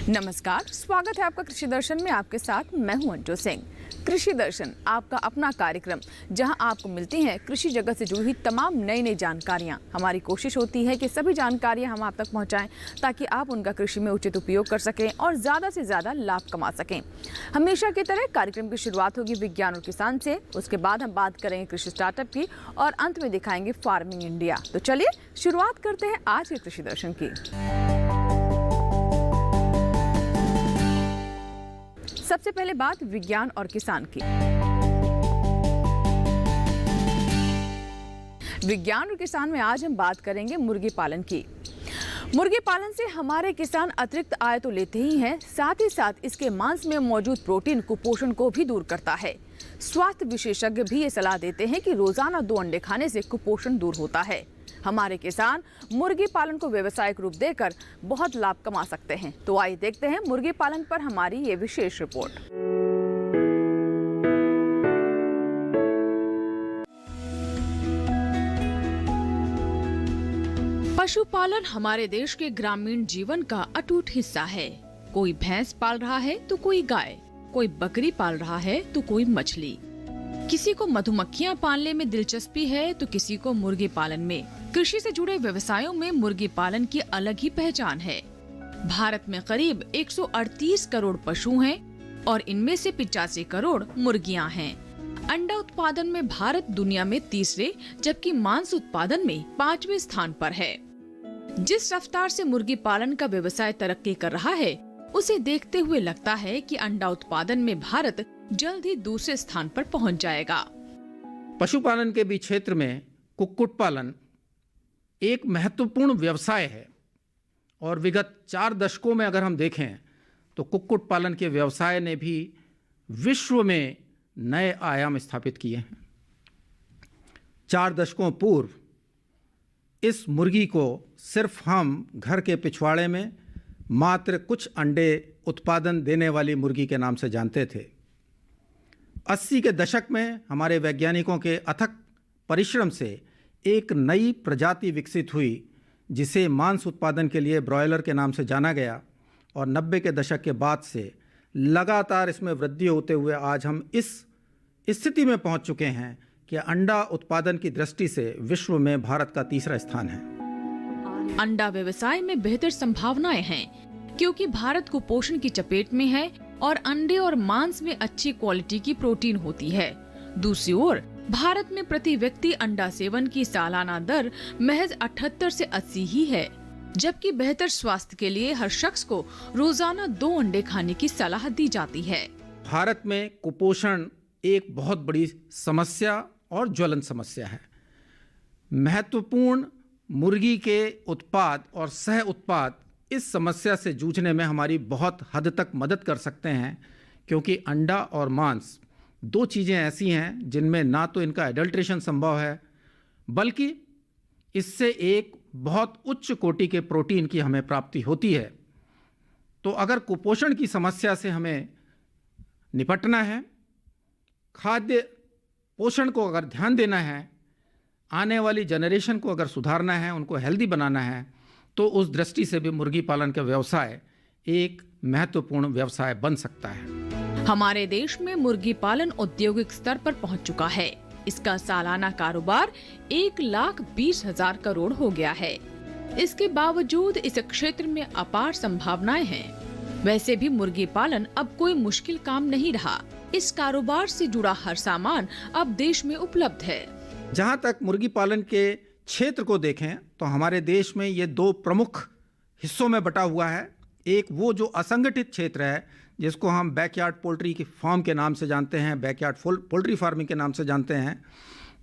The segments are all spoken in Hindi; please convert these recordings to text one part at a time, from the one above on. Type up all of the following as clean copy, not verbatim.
नमस्कार, स्वागत है आपका कृषि दर्शन में। आपके साथ मैं हूं अंजू सिंह। कृषि दर्शन आपका अपना कार्यक्रम जहां आपको मिलती हैं कृषि जगत से जुड़ी हुई तमाम नई जानकारियां। हमारी कोशिश होती है कि सभी जानकारियां हम आप तक पहुंचाएं ताकि आप उनका कृषि में उचित उपयोग कर सकें और ज़्यादा से ज़्यादा लाभ कमा सकें। हमेशा की तरह कार्यक्रम की शुरुआत होगी विज्ञान और किसान से, उसके बाद हम बात करेंगे कृषि स्टार्टअप की और अंत में दिखाएंगे फार्मिंग इंडिया। तो चलिए शुरुआत करते हैं आज के कृषि दर्शन की। सबसे पहले बात विज्ञान और किसान की। विज्ञान और किसान में आज हम बात करेंगे मुर्गी पालन की। मुर्गी पालन से हमारे किसान अतिरिक्त आय तो लेते ही हैं, साथ ही साथ इसके मांस में मौजूद प्रोटीन कुपोषण को भी दूर करता है। स्वास्थ्य विशेषज्ञ भी ये सलाह देते हैं कि रोजाना 2 अंडे खाने से कुपोषण दूर होता है। हमारे किसान मुर्गी पालन को व्यवसायिक रूप देकर बहुत लाभ कमा सकते हैं। तो आइए देखते हैं मुर्गी पालन पर हमारी ये विशेष रिपोर्ट। पशुपालन हमारे देश के ग्रामीण जीवन का अटूट हिस्सा है। कोई भैंस पाल रहा है तो कोई गाय, कोई बकरी पाल रहा है तो कोई मछली। किसी को मधुमक्खियां पालने में दिलचस्पी है तो किसी को मुर्गी पालन में। कृषि से जुड़े व्यवसायों में मुर्गी पालन की अलग ही पहचान है। भारत में करीब 138 करोड़ पशु हैं और इनमें से 85 करोड़ मुर्गियां हैं। अंडा उत्पादन में भारत दुनिया में तीसरे जबकि मांस उत्पादन में 5वें स्थान पर है। जिस रफ्तार से मुर्गी पालन का व्यवसाय तरक्की कर रहा है, उसे देखते हुए लगता है कि अंडा उत्पादन में भारत जल्द ही दूसरे स्थान पर पहुंच जाएगा। पशुपालन के भी क्षेत्र में कुक्कुट पालन एक महत्वपूर्ण व्यवसाय है और विगत 4 दशकों में अगर हम देखें तो कुक्कुट पालन के व्यवसाय ने भी विश्व में नए आयाम स्थापित किए हैं। 4 दशकों पूर्व इस मुर्गी को सिर्फ हम घर के पिछवाड़े में मात्र कुछ अंडे उत्पादन देने वाली मुर्गी के नाम से जानते थे। 80 के दशक में हमारे वैज्ञानिकों के अथक परिश्रम से एक नई प्रजाति विकसित हुई जिसे मांस उत्पादन के लिए ब्रॉयलर के नाम से जाना गया और 90 के दशक के बाद से लगातार इसमें वृद्धि होते हुए आज हम इस स्थिति में पहुंच चुके हैं कि अंडा उत्पादन की दृष्टि से विश्व में भारत का तीसरा स्थान है। अंडा व्यवसाय में बेहतर संभावनाएं हैं क्योंकि भारत कुपोषण की चपेट में है और अंडे और मांस में अच्छी क्वालिटी की प्रोटीन होती है। दूसरी ओर भारत में प्रति व्यक्ति अंडा सेवन की सालाना दर महज 78 से 80 ही है, जबकि बेहतर स्वास्थ्य के लिए हर शख्स को रोजाना 2 अंडे खाने की सलाह दी जाती है। भारत में कुपोषण एक बहुत बड़ी समस्या और ज्वलंत समस्या है। महत्वपूर्ण मुर्गी के उत्पाद और सह उत्पाद इस समस्या से जूझने में हमारी बहुत हद तक मदद कर सकते हैं, क्योंकि अंडा और मांस 2 चीज़ें ऐसी हैं जिनमें ना तो इनका एडल्ट्रेशन संभव है, बल्कि इससे एक बहुत उच्च कोटि के प्रोटीन की हमें प्राप्ति होती है। तो अगर कुपोषण की समस्या से हमें निपटना है, खाद्य पोषण को अगर ध्यान देना है, आने वाली जनरेशन को अगर सुधारना है, उनको हेल्दी बनाना है, तो उस दृष्टि से भी मुर्गी पालन का व्यवसाय एक महत्वपूर्ण व्यवसाय बन सकता है। हमारे देश में मुर्गी पालन औद्योगिक स्तर पर पहुंच चुका है। इसका सालाना कारोबार 1,20,000 करोड़ हो गया है। इसके बावजूद इस क्षेत्र में अपार संभावनाएं हैं। वैसे भी मुर्गी पालन अब कोई मुश्किल काम नहीं रहा। इस कारोबार से जुड़ा हर सामान अब देश में उपलब्ध है। जहाँ तक मुर्गी पालन के क्षेत्र को देखें तो हमारे देश में ये 2 प्रमुख हिस्सों में बटा हुआ है। एक वो जो असंगठित क्षेत्र है जिसको हम बैकयार्ड पोल्ट्री की फार्म के नाम से जानते हैं, बैकयार्ड पोल्ट्री फार्मिंग के नाम से जानते हैं,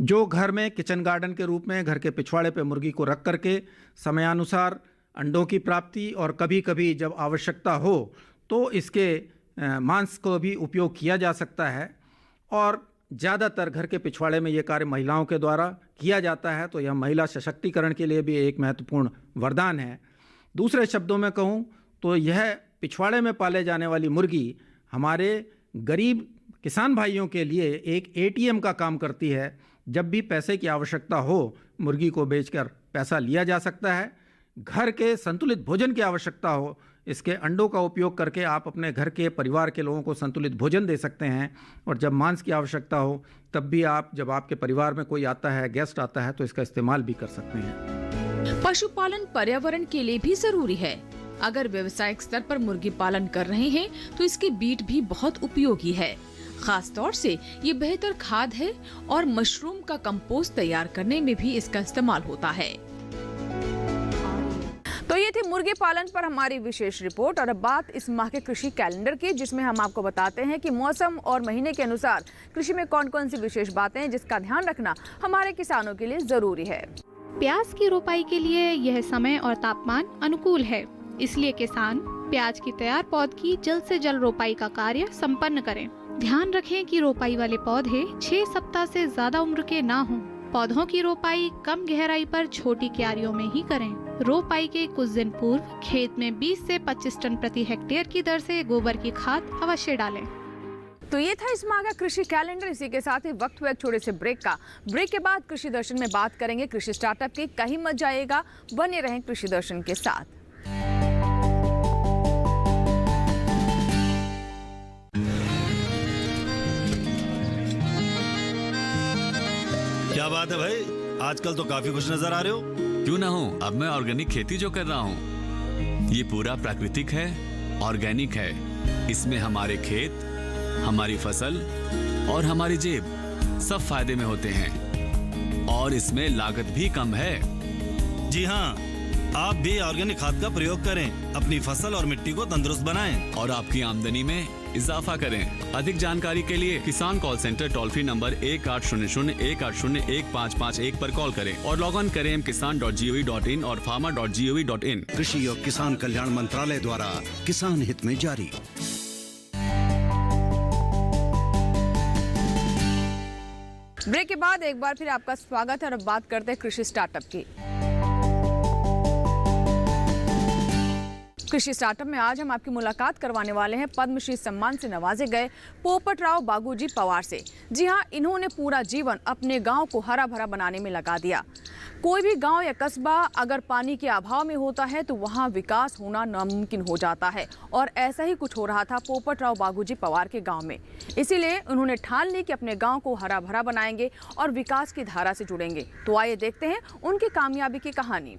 जो घर में किचन गार्डन के रूप में घर के पिछवाड़े पे मुर्गी को रख करके समयानुसार अंडों की प्राप्ति और कभी कभी जब आवश्यकता हो तो इसके मांस को भी उपयोग किया जा सकता है। और ज़्यादातर घर के पिछवाड़े में ये कार्य महिलाओं के द्वारा किया जाता है, तो यह महिला सशक्तिकरण के लिए भी एक महत्वपूर्ण वरदान है। दूसरे शब्दों में कहूँ तो यह पिछवाड़े में पाले जाने वाली मुर्गी हमारे गरीब किसान भाइयों के लिए एक ATM का काम करती है। जब भी पैसे की आवश्यकता हो, मुर्गी को बेचकर पैसा लिया जा सकता है। घर के संतुलित भोजन की आवश्यकता हो, इसके अंडों का उपयोग करके आप अपने घर के परिवार के लोगों को संतुलित भोजन दे सकते हैं। और जब मांस की आवश्यकता हो तब भी आप, जब आपके परिवार में कोई आता है, गेस्ट आता है, तो इसका इस्तेमाल भी कर सकते हैं। पशुपालन पर्यावरण के लिए भी जरूरी है। अगर व्यवसायिक स्तर पर मुर्गी पालन कर रहे हैं तो इसकी बीट भी बहुत उपयोगी है। खास तौर से ये बेहतर खाद है और मशरूम का कंपोस्ट तैयार करने में भी इसका इस्तेमाल होता है। तो ये थी मुर्गी पालन पर हमारी विशेष रिपोर्ट। और अब बात इस माह के कृषि कैलेंडर की, जिसमें हम आपको बताते हैं कि मौसम और महीने के अनुसार कृषि में कौन कौन सी विशेष बातें हैं जिसका ध्यान रखना हमारे किसानों के लिए जरूरी है। प्याज की रोपाई के लिए यह समय और तापमान अनुकूल है, इसलिए किसान प्याज की तैयार पौध की जल्द से जल्द रोपाई का कार्य संपन्न करें। ध्यान रखें कि रोपाई वाले पौधे 6 सप्ताह से ज्यादा उम्र के ना हों। पौधों की रोपाई कम गहराई पर छोटी क्यारियों में ही करें। रोपाई के कुछ दिन पूर्व खेत में 20 से 25 टन प्रति हेक्टेयर की दर से गोबर की खाद अवश्य डालें। तो ये था इस माह का कृषि कैलेंडर। इसी के साथ ही वक्त हुआ एक छोटे से ब्रेक का। ब्रेक के बाद कृषि दर्शन में बात करेंगे कृषि स्टार्टअप की। कहीं मत जाइएगा, बने रहें कृषि दर्शन के साथ। क्या बात है भाई, आजकल तो काफी खुश नजर आ रहे हो। क्यों ना हूँ, अब मैं ऑर्गेनिक खेती जो कर रहा हूँ ये पूरा प्राकृतिक है, ऑर्गेनिक है। इसमें हमारे खेत, हमारी फसल और हमारी जेब सब फायदे में होते हैं और इसमें लागत भी कम है। जी हाँ, आप भी ऑर्गेनिक खाद का प्रयोग करें, अपनी फसल और मिट्टी को तंदुरुस्त बनाएं और आपकी आमदनी में इजाफा करें। अधिक जानकारी के लिए किसान call centre toll free number 1800-180-1551 पर कॉल करें और लॉग ऑन करें kisan.gov.in और farmer.gov.in। कृषि और किसान कल्याण मंत्रालय द्वारा किसान हित में जारी। ब्रेक के बाद एक बार फिर आपका स्वागत है और अब बात करते हैं कृषि स्टार्टअप की। कृषि स्टार्टअप में आज हम आपकी मुलाकात करवाने वाले हैं पद्मश्री सम्मान से नवाजे गए पोपटराव बागूजी पवार से। जी हां, इन्होंने पूरा जीवन अपने गांव को हरा भरा बनाने में लगा दिया। कोई भी गांव या कस्बा अगर पानी के अभाव में होता है तो वहां विकास होना नामुमकिन हो जाता है और ऐसा ही कुछ हो रहा था पोपटराव बागूजी पवार के गाँव में। इसीलिए उन्होंने ठान ली कि अपने गाँव को हरा भरा बनाएंगे और विकास की धारा से जुड़ेंगे। तो आइए देखते हैं उनकी कामयाबी की कहानी।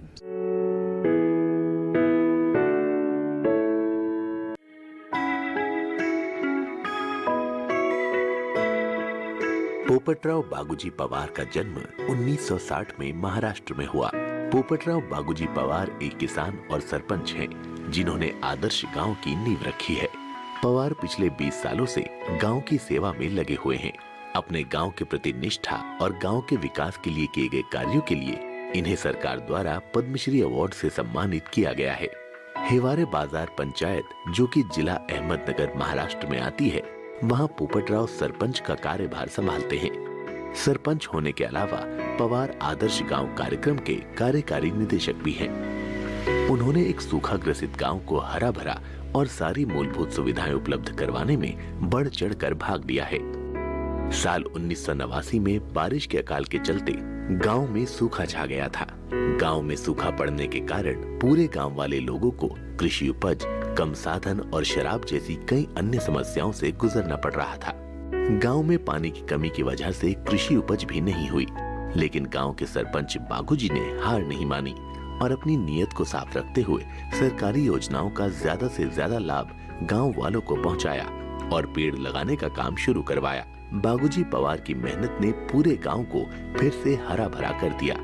पोपटराव बागूजी पवार का जन्म 1960 में महाराष्ट्र में हुआ। पोपटराव बागूजी पवार एक किसान और सरपंच हैं, जिन्होंने आदर्श गांव की नींव रखी है। पवार पिछले 20 सालों से गांव की सेवा में लगे हुए हैं। अपने गांव के प्रति निष्ठा और गांव के विकास के लिए किए गए कार्यों के लिए इन्हें सरकार द्वारा पद्मश्री अवार्ड से सम्मानित किया गया है। हेवारे बाजार पंचायत, जो कि जिला अहमदनगर महाराष्ट्र में आती है, वहाँ पोपटराव सरपंच का कार्यभार संभालते हैं। सरपंच होने के अलावा पवार आदर्श गांव कार्यक्रम के कार्यकारी निदेशक भी हैं। उन्होंने एक सूखा ग्रसित गांव को हरा भरा और सारी मूलभूत सुविधाएं उपलब्ध करवाने में बढ़ चढ़कर भाग लिया है। साल 1989 में बारिश के अकाल के चलते गांव में सूखा छा गया था। गांव में सूखा पड़ने के कारण पूरे गांव वाले लोगों को कृषि उपज, कम साधन और शराब जैसी कई अन्य समस्याओं से गुजरना पड़ रहा था। गांव में पानी की कमी की वजह से कृषि उपज भी नहीं हुई, लेकिन गांव के सरपंच बागूजी ने हार नहीं मानी और अपनी नीयत को साफ रखते हुए सरकारी योजनाओं का ज्यादा से ज्यादा लाभ गांव वालों को पहुंचाया और पेड़ लगाने का काम शुरू करवाया। बागूजी पवार की मेहनत ने पूरे गांव को फिर से हरा भरा कर दिया।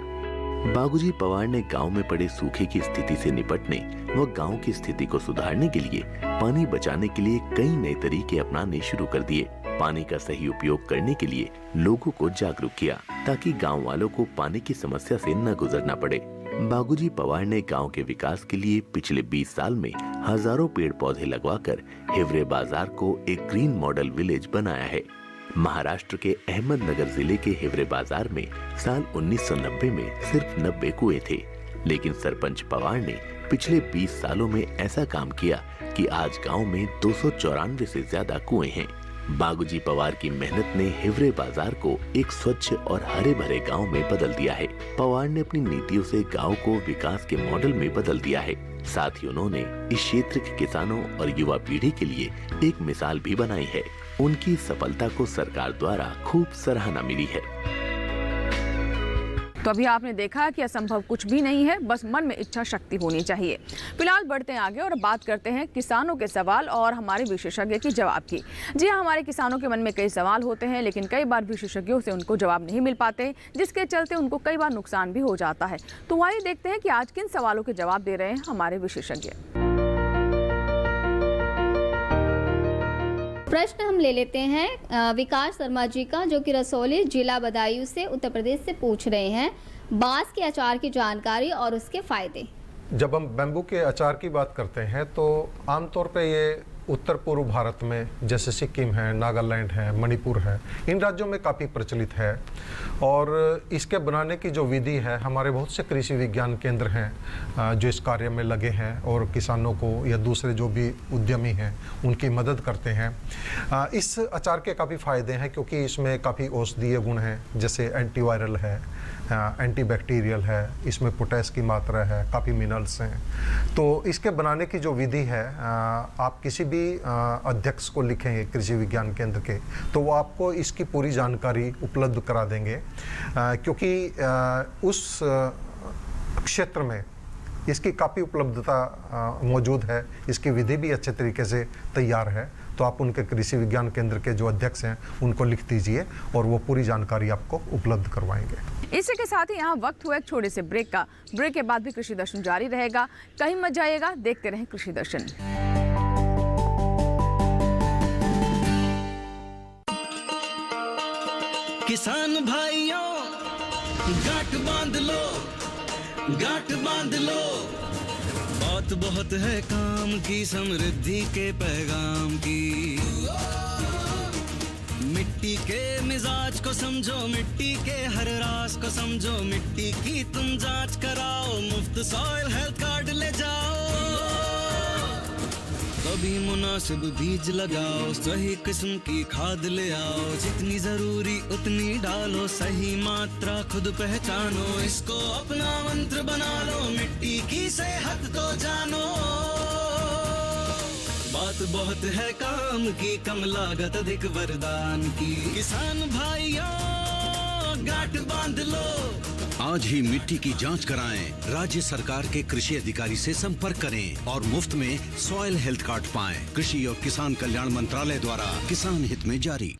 बागूजी पवार ने गांव में पड़े सूखे की स्थिति से निपटने व गांव की स्थिति को सुधारने के लिए पानी बचाने के लिए कई नए तरीके अपनाने शुरू कर दिए। पानी का सही उपयोग करने के लिए लोगों को जागरूक किया ताकि गांव वालों को पानी की समस्या से न गुजरना पड़े। बागूजी पवार ने गांव के विकास के लिए पिछले 20 साल में हजारों पेड़ पौधे लगवाकर हेवरे बाजार को एक ग्रीन मॉडल विलेज बनाया है। महाराष्ट्र के अहमदनगर जिले के हेवरे बाजार में साल 1990 में सिर्फ 90 कुएं थे, लेकिन सरपंच पवार ने पिछले 20 सालों में ऐसा काम किया कि आज गांव में 294 से ज्यादा कुएं हैं। बागूजी पवार की मेहनत ने हिवरे बाजार को एक स्वच्छ और हरे भरे गांव में बदल दिया है। पवार ने अपनी नीतियों से गांव को विकास के मॉडल में बदल दिया है। साथ ही उन्होंने इस क्षेत्र के किसानों और युवा पीढ़ी के लिए एक मिसाल भी बनाई है। उनकी सफलता को सरकार द्वारा खूब सराहना मिली है। तो अभी आपने देखा कि असंभव कुछ भी नहीं है, बस मन में इच्छा शक्ति होनी चाहिए। फिलहाल बढ़ते हैं आगे और बात करते हैं किसानों के सवाल और हमारे विशेषज्ञ के जवाब की। जी हाँ, हमारे किसानों के मन में कई सवाल होते हैं, लेकिन कई बार विशेषज्ञों से उनको जवाब नहीं मिल पाते, जिसके चलते उनको कई बार नुकसान भी हो जाता है। तो आइए देखते हैं कि आज किन सवालों के जवाब दे रहे हैं हमारे विशेषज्ञ। प्रश्न हम ले लेते हैं विकास शर्मा जी का, जो कि रसौली जिला बदायूं से उत्तर प्रदेश से पूछ रहे हैं। बांस के अचार की जानकारी और उसके फायदे। जब हम बैम्बू के अचार की बात करते हैं तो आमतौर पे ये उत्तर पूर्व भारत में जैसे सिक्किम है, नागालैंड है, मणिपुर है, इन राज्यों में काफ़ी प्रचलित है। और इसके बनाने की जो विधि है, हमारे बहुत से कृषि विज्ञान केंद्र हैं जो इस कार्य में लगे हैं और किसानों को या दूसरे जो भी उद्यमी हैं उनकी मदद करते हैं। इस अचार के काफ़ी फ़ायदे हैं क्योंकि इसमें काफ़ी औषधीय गुण हैं, जैसे एंटीवायरल है, एंटीबैक्टीरियल है, इसमें पोटेश की मात्रा है, काफ़ी मिनरल्स हैं। तो इसके बनाने की जो विधि है, आप किसी भी अध्यक्ष को लिखेंगे कृषि विज्ञान केंद्र के, तो वो आपको इसकी पूरी जानकारी उपलब्ध करा देंगे, क्योंकि उस क्षेत्र में इसकी काफ़ी उपलब्धता मौजूद है, इसकी विधि भी अच्छे तरीके से तैयार है। तो आप उनके कृषि विज्ञान केंद्र के जो अध्यक्ष हैं उनको लिख दीजिए और वो पूरी जानकारी आपको उपलब्ध करवाएंगे। इसी के साथ ही यहाँ वक्त हुआ एक छोटे से ब्रेक का। ब्रेक के बाद भी कृषि दर्शन जारी रहेगा, कहीं मत जाइएगा, देखते रहें कृषि दर्शन। किसान भाइयों, गांठ बांध लो, गांठ बांध लो, बात बहुत है काम की, समृद्धि के पैगाम की। मिट्टी के मिजाज को समझो, मिट्टी के हर राज को समझो, मिट्टी की तुम जांच कराओ, मुफ्त सॉइल हेल्थ कार्ड ले जाओ। कभी मुनासिब बीज लगाओ, सही किस्म की खाद ले आओ, जितनी जरूरी उतनी डालो, सही मात्रा खुद पहचानो, इसको अपना मंत्र बना लो, मिट्टी की सेहत को जानो। बात बहुत है काम की, कम लागत अधिक वरदान की। किसान भाइयों, गांठ बांध लो, आज ही मिट्टी की जांच कराएं। राज्य सरकार के कृषि अधिकारी से संपर्क करें और मुफ्त में सॉइल हेल्थ कार्ड पाएं। कृषि और किसान कल्याण मंत्रालय द्वारा किसान हित में जारी।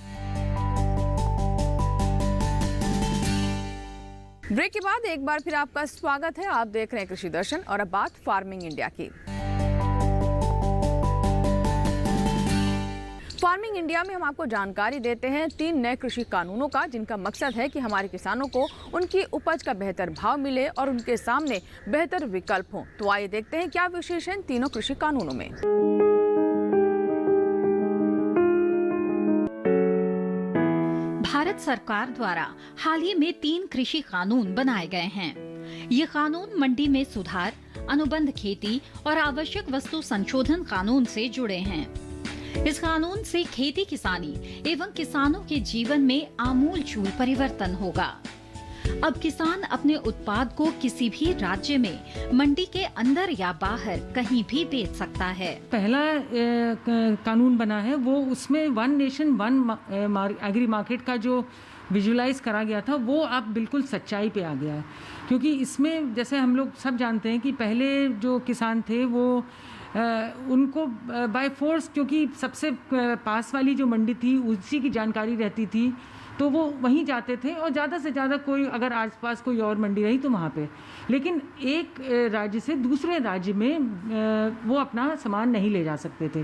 ब्रेक के बाद एक बार फिर आपका स्वागत है। आप देख रहे हैं कृषि दर्शन और अब बात फार्मिंग इंडिया की। फार्मिंग इंडिया में हम आपको जानकारी देते हैं 3 नए कृषि कानूनों का, जिनका मकसद है कि हमारे किसानों को उनकी उपज का बेहतर भाव मिले और उनके सामने बेहतर विकल्प हों। तो आइए देखते हैं क्या विशेष है इन तीनों कृषि कानूनों में। भारत सरकार द्वारा हाल ही में 3 कृषि कानून बनाए गए हैं। ये कानून मंडी में सुधार, अनुबंध खेती और आवश्यक वस्तु संशोधन कानून से जुड़े हैं। इस कानून से खेती किसानी एवं किसानों के जीवन में आमूलचूल परिवर्तन होगा। अब किसान अपने उत्पाद को किसी भी राज्य में मंडी के अंदर या बाहर कहीं भी बेच सकता है। पहला कानून बना है वो, उसमें 1 नेशन 1 एग्री मार्केट का जो विजुलाइज करा गया था वो अब बिल्कुल सच्चाई पे आ गया है। क्योंकि इसमें जैसे हम लोग सब जानते हैं कि पहले जो किसान थे वो उनको बाय फोर्स, क्योंकि सबसे पास वाली जो मंडी थी उसी की जानकारी रहती थी, तो वो वहीं जाते थे और ज़्यादा से ज़्यादा कोई अगर आसपास कोई और मंडी रही तो वहाँ पे, लेकिन एक राज्य से दूसरे राज्य में वो अपना सामान नहीं ले जा सकते थे।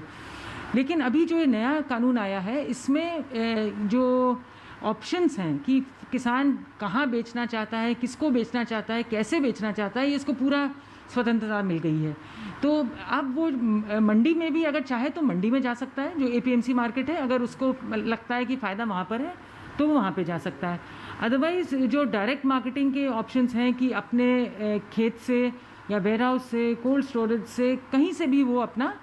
लेकिन अभी जो ये नया कानून आया है, इसमें जो ऑप्शंस हैं कि किसान कहाँ बेचना चाहता है, किसको बेचना चाहता है, कैसे बेचना चाहता है, ये इसको पूरा स्वतंत्रता मिल गई है। तो अब वो मंडी में भी अगर चाहे तो मंडी में जा सकता है, जो APMC मार्केट है, अगर उसको लगता है कि फ़ायदा वहाँ पर है तो वो वहाँ पे जा सकता है। अदरवाइज़ जो डायरेक्ट मार्केटिंग के ऑप्शंस हैं कि अपने खेत से या वेयर हाउस से, कोल्ड स्टोरेज से, कहीं से भी वो अपना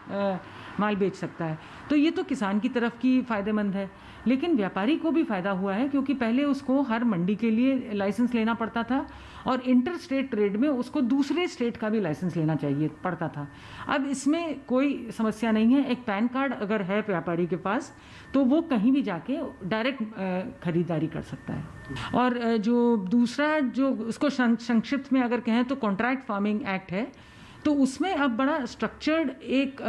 माल बेच सकता है। तो ये तो किसान की तरफ की फ़ायदेमंद है, लेकिन व्यापारी को भी फ़ायदा हुआ है, क्योंकि पहले उसको हर मंडी के लिए लाइसेंस लेना पड़ता था और इंटर स्टेट ट्रेड में उसको दूसरे स्टेट का भी लाइसेंस लेना चाहिए पड़ता था। अब इसमें कोई समस्या नहीं है। एक पैन कार्ड अगर है व्यापारी के पास तो वो कहीं भी जाके डायरेक्ट खरीदारी कर सकता है। और जो दूसरा जो उसको संक्षिप्त में अगर कहें तो कॉन्ट्रैक्ट फार्मिंग एक्ट है, तो उसमें अब बड़ा स्ट्रक्चर्ड एक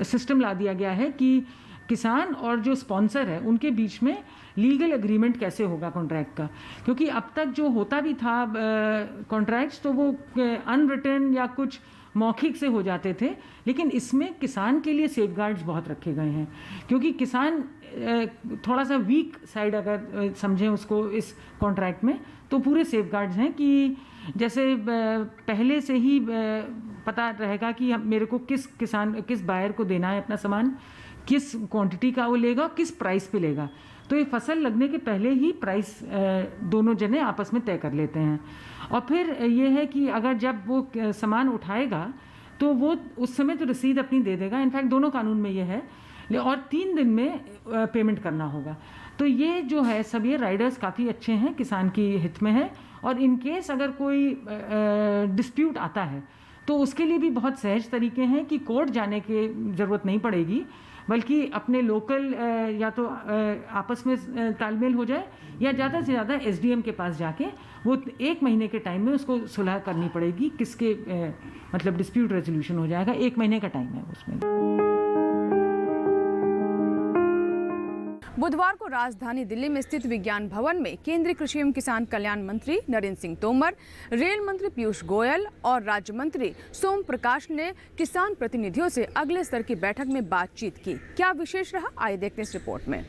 सिस्टम ला दिया गया है कि किसान और जो स्पॉन्सर है उनके बीच में लीगल एग्रीमेंट कैसे होगा कॉन्ट्रैक्ट का। क्योंकि अब तक जो होता भी था कॉन्ट्रैक्ट्स तो वो अनरिटन या कुछ मौखिक से हो जाते थे, लेकिन इसमें किसान के लिए सेफगार्ड्स बहुत रखे गए हैं। क्योंकि किसान थोड़ा सा वीक साइड अगर समझें उसको इस कॉन्ट्रैक्ट में, तो पूरे सेफगार्ड्स हैं कि जैसे पहले से ही पता रहेगा कि मेरे को किस बायर को देना है अपना सामान, किस क्वांटिटी का वो लेगा, किस प्राइस पे लेगा। तो ये फसल लगने के पहले ही प्राइस दोनों जने आपस में तय कर लेते हैं। और फिर ये है कि अगर जब वो सामान उठाएगा तो वो उस समय तो रसीद अपनी दे देगा, इनफैक्ट दोनों कानून में ये है, और 3 दिन में पेमेंट करना होगा। तो ये जो है सब ये राइडर्स काफ़ी अच्छे हैं, किसान की हित में है। और इन केस अगर कोई डिस्प्यूट आता है तो उसके लिए भी बहुत सहज तरीके हैं कि कोर्ट जाने की ज़रूरत नहीं पड़ेगी, बल्कि अपने लोकल या तो आपस में तालमेल हो जाए, या ज़्यादा से ज़्यादा SDM के पास जाके वो 1 महीने के टाइम में उसको सुलह करनी पड़ेगी। किसके मतलब डिस्प्यूट रेजोल्यूशन हो जाएगा, 1 महीने का टाइम है उसमें। बुधवार को राजधानी दिल्ली में स्थित विज्ञान भवन में केंद्रीय कृषि एवं किसान कल्याण मंत्री नरेंद्र सिंह तोमर, रेल मंत्री पीयूष गोयल और राज्य मंत्री सोम प्रकाश ने किसान प्रतिनिधियों से अगले स्तर की बैठक में बातचीत की। क्या विशेष रहा, आइए देखते हैं इस रिपोर्ट में।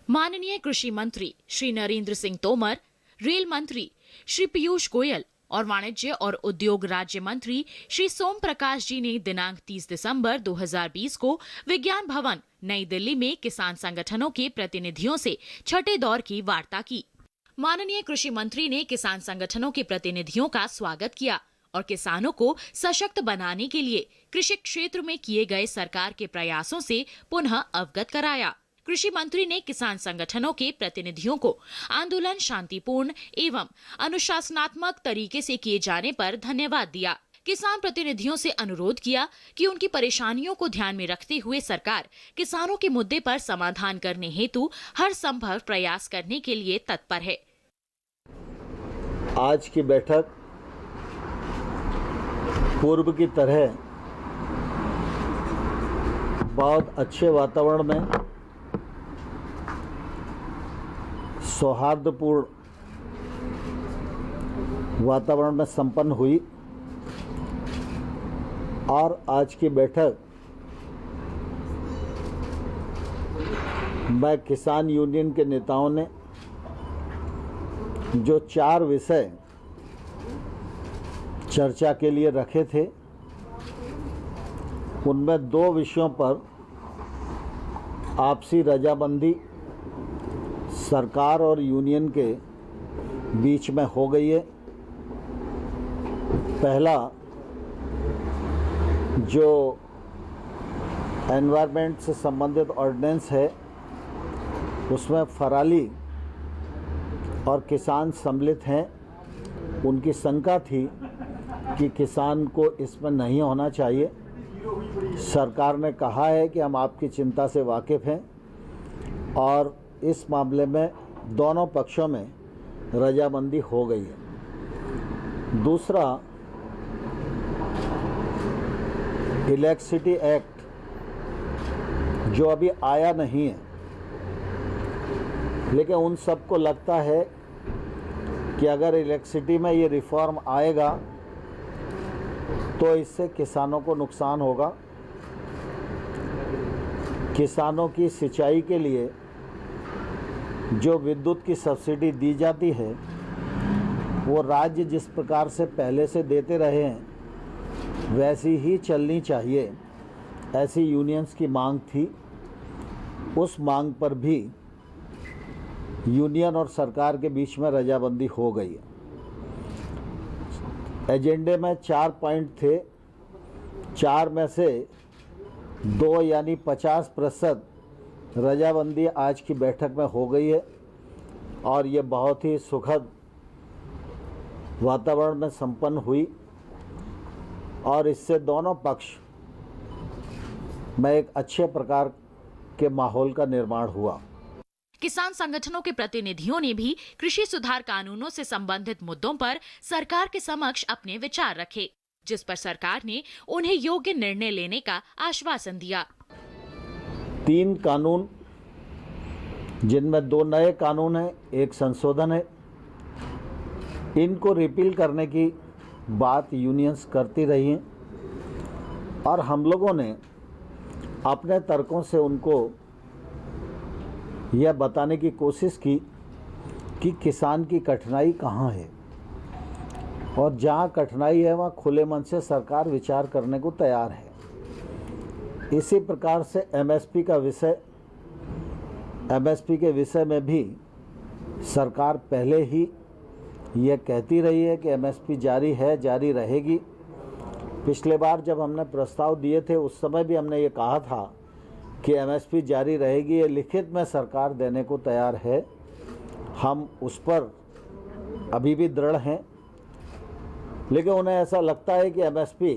माननीय कृषि मंत्री श्री नरेंद्र सिंह तोमर, रेल मंत्री श्री पीयूष गोयल और वाणिज्य और उद्योग राज्य मंत्री श्री सोम प्रकाश जी ने दिनांक 30 दिसंबर 2020 को विज्ञान भवन नई दिल्ली में किसान संगठनों के प्रतिनिधियों से छठे दौर की वार्ता की। माननीय कृषि मंत्री ने किसान संगठनों के प्रतिनिधियों का स्वागत किया और किसानों को सशक्त बनाने के लिए कृषि क्षेत्र में किए गए सरकार के प्रयासों से पुनः अवगत कराया। कृषि मंत्री ने किसान संगठनों के प्रतिनिधियों को आंदोलन शांतिपूर्ण एवं अनुशासनात्मक तरीके से किए जाने पर धन्यवाद दिया। किसान प्रतिनिधियों से अनुरोध किया कि उनकी परेशानियों को ध्यान में रखते हुए सरकार किसानों के मुद्दे पर समाधान करने हेतु हर संभव प्रयास करने के लिए तत्पर है। आज की बैठक पूर्व की तरह बहुत अच्छे वातावरण में सौहार्दपूर्ण वातावरण में संपन्न हुई। और आज की बैठक में किसान यूनियन के नेताओं ने जो 4 विषय चर्चा के लिए रखे थे, उनमें 2 विषयों पर आपसी रजामंदी सरकार और यूनियन के बीच में हो गई है। पहला जो एनवायरनमेंट से संबंधित ऑर्डिनेंस है, उसमें फराली और किसान सम्मिलित हैं। उनकी शंका थी कि किसान को इसमें नहीं होना चाहिए। सरकार ने कहा है कि हम आपकी चिंता से वाकिफ़ हैं और इस मामले में दोनों पक्षों में रजामंदी हो गई है। दूसरा, इलेक्ट्रिसिटी एक्ट जो अभी आया नहीं है, लेकिन उन सबको लगता है कि अगर इलेक्ट्रिसिटी में ये रिफॉर्म आएगा तो इससे किसानों को नुकसान होगा। किसानों की सिंचाई के लिए जो विद्युत की सब्सिडी दी जाती है, वो राज्य जिस प्रकार से पहले से देते रहे हैं वैसी ही चलनी चाहिए, ऐसी यूनियंस की मांग थी। उस मांग पर भी यूनियन और सरकार के बीच में रजामंदी हो गई है। एजेंडे में 4 पॉइंट थे 4 में से 2 यानी 50% रजामंदी आज की बैठक में हो गई है और ये बहुत ही सुखद वातावरण में संपन्न हुई और इससे दोनों पक्ष में एक अच्छे प्रकार के माहौल का निर्माण हुआ। किसान संगठनों के प्रतिनिधियों ने भी कृषि सुधार कानूनों से संबंधित मुद्दों पर सरकार के समक्ष अपने विचार रखे, जिस पर सरकार ने उन्हें योग्य निर्णय लेने का आश्वासन दिया। 3 कानून, जिनमें 2 नए कानून हैं, 1 संशोधन है, इनको रिपील करने की बात यूनियंस करती रही हैं और हम लोगों ने अपने तर्कों से उनको यह बताने की कोशिश की कि किसान की कठिनाई कहाँ है और जहाँ कठिनाई है वहाँ खुले मन से सरकार विचार करने को तैयार है। इसी प्रकार से एमएसपी के विषय में भी सरकार पहले ही यह कहती रही है कि एमएसपी जारी है, जारी रहेगी। पिछले बार जब हमने प्रस्ताव दिए थे उस समय भी हमने ये कहा था कि एमएसपी जारी रहेगी, ये लिखित में सरकार देने को तैयार है। हम उस पर अभी भी दृढ़ हैं, लेकिन उन्हें ऐसा लगता है कि एमएसपी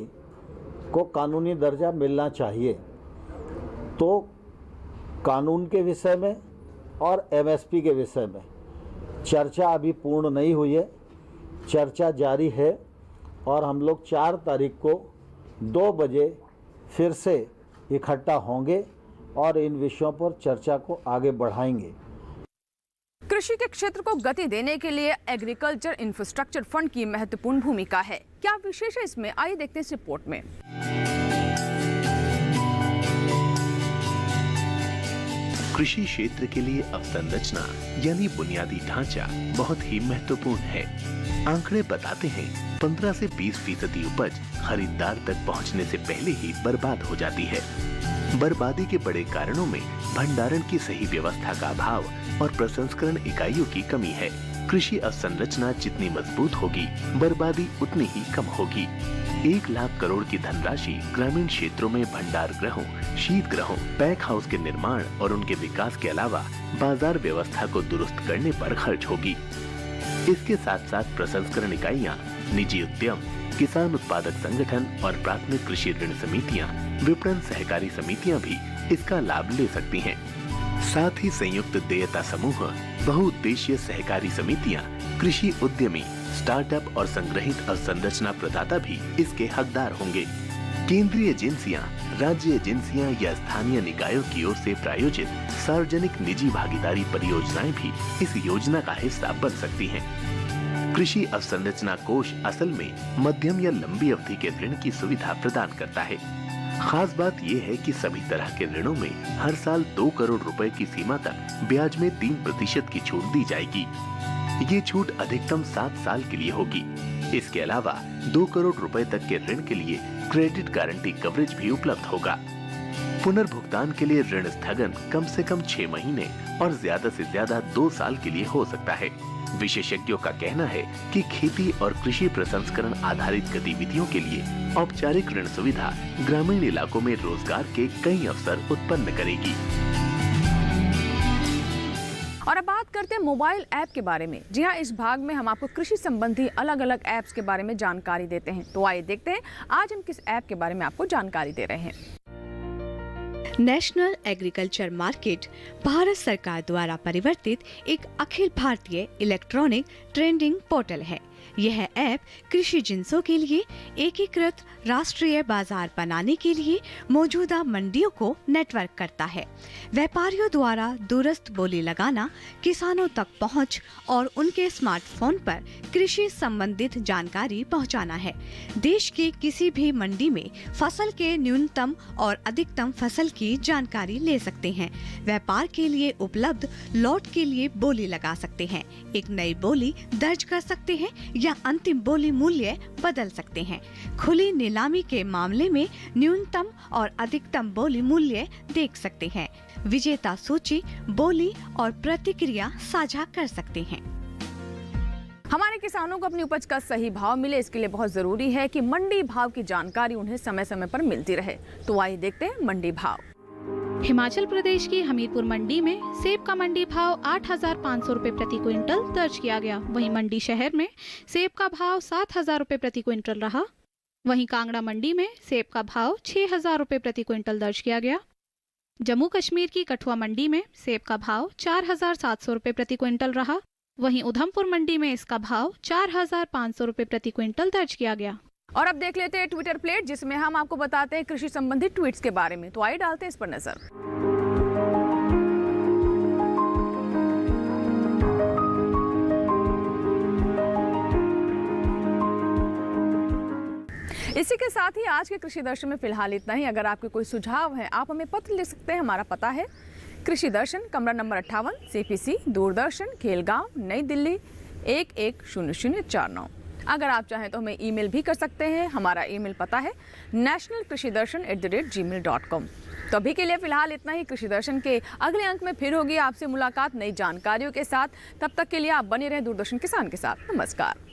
को कानूनी दर्जा मिलना चाहिए। तो कानून के विषय में और एमएसपी के विषय में चर्चा अभी पूर्ण नहीं हुई है, चर्चा जारी है और हम लोग 4 तारीख को 2 बजे फिर से इकट्ठा होंगे और इन विषयों पर चर्चा को आगे बढ़ाएंगे। कृषि के क्षेत्र को गति देने के लिए एग्रीकल्चर इंफ्रास्ट्रक्चर फंड की महत्वपूर्ण भूमिका है। क्या विशेष है इसमें, आइए देखते हैं इस रिपोर्ट में। कृषि क्षेत्र के लिए अवसंरचना यानी बुनियादी ढांचा बहुत ही महत्वपूर्ण है। आंकड़े बताते हैं 15 से 20% उपज खरीदार तक पहुंचने से पहले ही बर्बाद हो जाती है। बर्बादी के बड़े कारणों में भंडारण की सही व्यवस्था का अभाव और प्रसंस्करण इकाइयों की कमी है। कृषि अवसंरचना जितनी मजबूत होगी, बर्बादी उतनी ही कम होगी। 1 लाख करोड़ की धनराशि ग्रामीण क्षेत्रों में भंडार गृहों, शीत गृहों, पैक हाउस के निर्माण और उनके विकास के अलावा बाजार व्यवस्था को दुरुस्त करने पर खर्च होगी। इसके साथ साथ प्रसंस्करण इकाइयां, निजी उद्यम, किसान उत्पादक संगठन और प्राथमिक कृषि ऋण समितियां, विपणन सहकारी समितियां भी इसका लाभ ले सकती हैं। साथ ही संयुक्त देयता समूह, बहुउद्देशीय सहकारी समितियां, कृषि उद्यमी, स्टार्टअप और संग्रहित अवसंरचना प्रदाता भी इसके हकदार होंगे। केंद्रीय एजेंसियां, राज्य एजेंसियां या स्थानीय निकायों की ओर से प्रायोजित सार्वजनिक निजी भागीदारी परियोजनाएं भी इस योजना का हिस्सा बन सकती हैं। कृषि अवसंरचना कोष असल में मध्यम या लंबी अवधि के ऋण की सुविधा प्रदान करता है। खास बात यह है कि सभी तरह के ऋणों में हर साल 2 करोड़ रुपए की सीमा तक ब्याज में 3% की छूट दी जाएगी। ये छूट अधिकतम 7 साल के लिए होगी। इसके अलावा 2 करोड़ रुपए तक के ऋण के लिए क्रेडिट गारंटी कवरेज भी उपलब्ध होगा। पुनर्भुगतान के लिए ऋण स्थगन कम से कम 6 महीने और ज्यादा से ज्यादा 2 साल के लिए हो सकता है। विशेषज्ञों का कहना है कि खेती और कृषि प्रसंस्करण आधारित गतिविधियों के लिए औपचारिक ऋण सुविधा ग्रामीण इलाकों में रोजगार के कई अवसर उत्पन्न करेगी। और अब बात करते हैं मोबाइल ऐप के बारे में। जी हाँ, इस भाग में हम आपको कृषि संबंधी अलग अलग ऐप्स के बारे में जानकारी देते हैं। तो आइए देखते हैं आज हम किस ऐप के बारे में आपको जानकारी दे रहे हैं। नेशनल एग्रीकल्चर मार्केट भारत सरकार द्वारा परिवर्तित एक Akhil Bharatiya electronic trading portal है। यह ऐप कृषि जिंसों के लिए एकीकृत राष्ट्रीय बाजार बनाने के लिए मौजूदा मंडियों को नेटवर्क करता है। व्यापारियों द्वारा दूरस्थ बोली लगाना, किसानों तक पहुंच और उनके स्मार्टफोन पर कृषि संबंधित जानकारी पहुंचाना है। देश की किसी भी मंडी में फसल के न्यूनतम और अधिकतम फसल की जानकारी ले सकते हैं। व्यापार के लिए उपलब्ध लॉट के लिए बोली लगा सकते हैं, एक नई बोली दर्ज कर सकते हैं या अंतिम बोली मूल्य बदल सकते हैं। खुली नीलामी के मामले में न्यूनतम और अधिकतम बोली मूल्य देख सकते हैं। विजेता सूची, बोली और प्रतिक्रिया साझा कर सकते हैं। हमारे किसानों को अपनी उपज का सही भाव मिले, इसके लिए बहुत जरूरी है कि मंडी भाव की जानकारी उन्हें समय समय पर मिलती रहे। तो आइए देखते हैं मंडी भाव। हिमाचल प्रदेश की हमीरपुर मंडी में सेब का मंडी भाव 8,500 रुपए प्रति क्विंटल दर्ज किया गया। वहीं मंडी शहर में सेब का भाव 7,000 रुपए प्रति क्विंटल रहा। वहीं कांगड़ा मंडी में सेब का भाव 6,000 रुपए प्रति क्विंटल दर्ज किया गया। जम्मू कश्मीर की कठुआ मंडी में सेब का भाव 4,700 रुपए प्रति क्विंटल रहा। वहीं उधमपुर मंडी में इसका भाव 4,500 रुपए प्रति क्विंटल दर्ज किया गया। और अब देख लेते हैं ट्विटर प्लेट, जिसमें हम आपको बताते हैं कृषि संबंधित ट्वीट्स के बारे में। तो आइए डालते हैं इस पर नजर। इसी के साथ ही आज के कृषि दर्शन में फिलहाल इतना ही। अगर आपके कोई सुझाव है, आप हमें पत्र लिख सकते हैं। हमारा पता है कृषि दर्शन, कमरा नंबर 58, CPC, दूरदर्शन, खेलगांव, नई दिल्ली 110049। अगर आप चाहें तो हमें ईमेल भी कर सकते हैं। हमारा ईमेल पता है nationalkrishidarshan@gmail.com। तो अभी के लिए फिलहाल इतना ही। कृषि दर्शन के अगले अंक में फिर होगी आपसे मुलाकात नई जानकारियों के साथ। तब तक के लिए आप बने रहें दूरदर्शन किसान के साथ। नमस्कार।